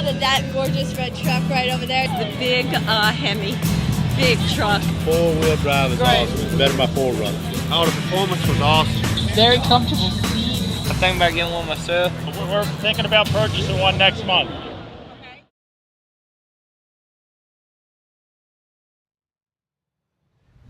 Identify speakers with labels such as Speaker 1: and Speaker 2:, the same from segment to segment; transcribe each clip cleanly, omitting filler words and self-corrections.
Speaker 1: spotted that gorgeous red truck right over there.
Speaker 2: The big Hemi, big truck.
Speaker 3: Four-wheel drive is awesome. It's better than my 4Runner.
Speaker 4: Oh, the performance was awesome.
Speaker 5: Very comfortable seat.
Speaker 6: I'm thinking about getting one myself.
Speaker 4: We're thinking about purchasing one next month.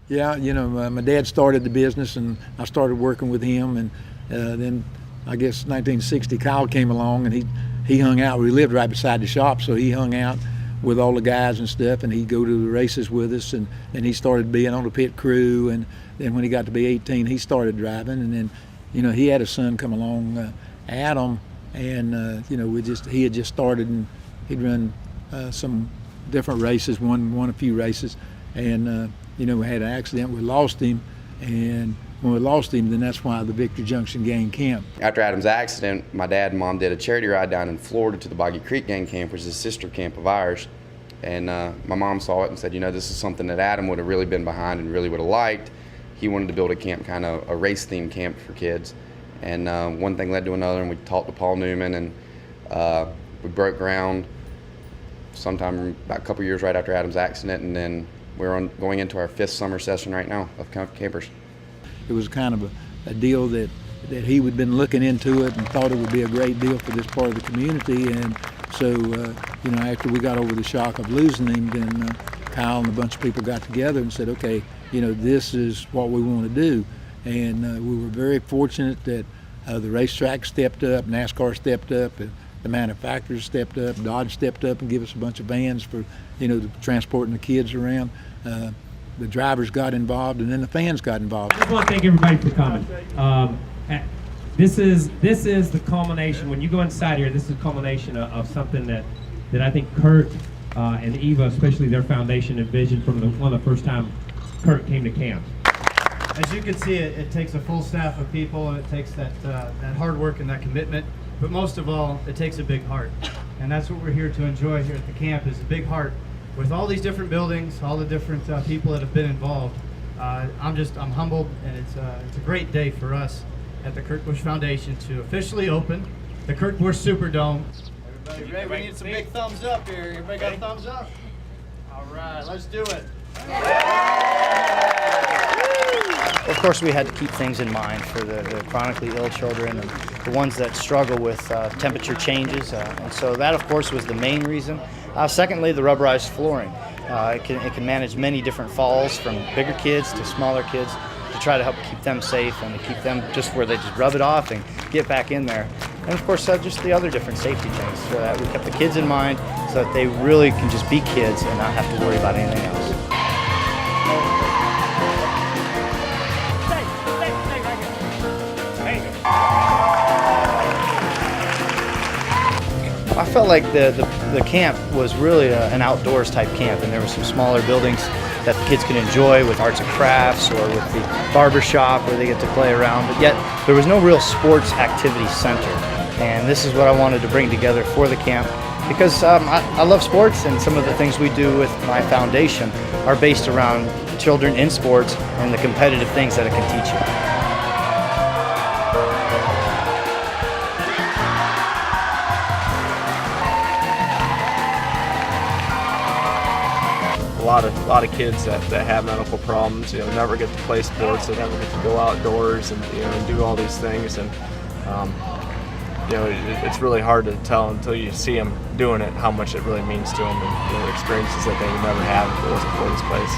Speaker 7: Yeah, you know, my dad started the business and I started working with him, and then I guess 1960 Kyle came along and he hung out. We lived right beside the shop, so he hung out with all the guys and stuff, and he'd go to the races with us, and he started being on the pit crew, and then when he got to be 18 he started driving, and then you know he had a son come along, Adam, and you know he had just started, and he'd run some different races, won a few races, and you know, we had an accident, we lost him, and when we lost him, then that's why the Victory Junction Gang Camp.
Speaker 8: After Adam's accident, my dad and mom did a charity ride down in Florida to the Boggy Creek Gang Camp, which is a sister camp of ours, and my mom saw it and said, you know, this is something that Adam would have really been behind and really would have liked. He wanted to build a camp, kind of a race-themed camp for kids, and one thing led to another, and we talked to Paul Newman, and we broke ground sometime about a couple years right after Adam's accident, and then we're going into our 5th summer session right now of campers.
Speaker 7: It was kind of a deal that he had been looking into it and thought it would be a great deal for this part of the community, and so you know, after we got over the shock of losing him, then Kyle and a bunch of people got together and said, okay, you know, this is what we want to do, and we were very fortunate that the racetrack stepped up, NASCAR stepped up, and the manufacturers stepped up, Dodge stepped up and gave us a bunch of vans for, you know, transporting the kids around. The drivers got involved, and then the fans got involved.
Speaker 9: I just want to thank everybody for coming. This is the culmination. When you go inside here, this is the culmination of something that I think Kurt and Eva, especially their foundation, envisioned from one of the first time Kurt came to camp.
Speaker 10: As you can see, it takes a full staff of people, and it takes that hard work and that commitment. But most of all, it takes a big heart, and that's what we're here to enjoy here at the camp, is a big heart. With all these different buildings, all the different people that have been involved, I'm humbled, and it's a great day for us at the Kurt Busch Foundation to officially open the Kurt Busch Superdome. Everybody ready? We need some big thumbs up here. Everybody got a thumbs up? All right, let's do it.
Speaker 5: Of course, we had to keep things in mind for the chronically ill children and the ones that struggle with temperature changes, and so that, of course, was the main reason. Secondly, the rubberized flooring. It can manage many different falls, from bigger kids to smaller kids, to try to help keep them safe and to keep them just where they just rub it off and get back in there. And of course, just the other different safety things, so that we kept the kids in mind, so that they really can just be kids and not have to worry about anything else. I felt like the camp was really an outdoors type camp, and there were some smaller buildings that the kids could enjoy with arts and crafts, or with the barber shop where they get to play around, but yet there was no real sports activity center. And this is what I wanted to bring together for the camp, because I love sports, and some of the things we do with my foundation are based around children in sports and the competitive things that it can teach you.
Speaker 11: A lot of kids that have medical problems, you know, never get to play sports, they never get to go outdoors and, you know, and do all these things, and you know, it's really hard to tell until you see them doing it how much it really means to them, and, you know, experiences that they would never have if it wasn't for this place.